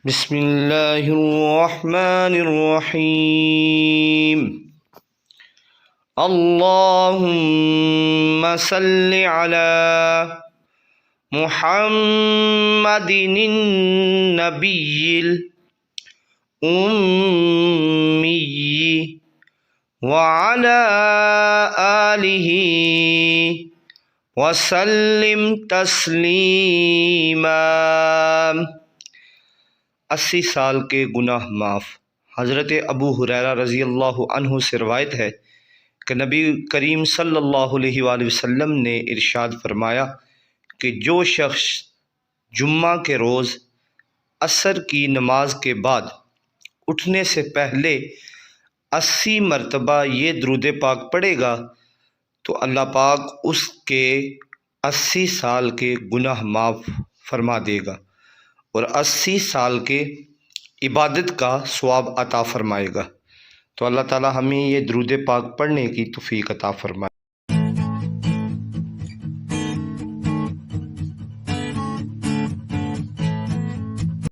बिस्मिल्लाहिर्रहमानिर्रहीम। अल्लाहुम्मा सल्लि अला मुहम्मदिन नबिय्यिल उम्मी व अला आलिहि वसल्लिम तस्लीमा। 80 साल के गुनाह माफ़। हज़रत अबू हुरैरा रज़ी अल्लाह अन्हु से रवायत है कि नबी करीम सल्लल्लाहु अलैहि वसल्लम ने इरशाद फरमाया कि जो शख्स जुम्मा के रोज़ असर की नमाज के बाद उठने से पहले 80 मरतबा ये दुरूद पाक पढ़ेगा तो अल्लाह पाक उसके 80 साल के गुनाह माफ़ फरमा देगा और 80 साल के इबादत का सवाब अता फ़रमाएगा। तो अल्लाह ताला हमें ये दुरूद पाक पढ़ने की तौफ़ीक अता फ़रमाए।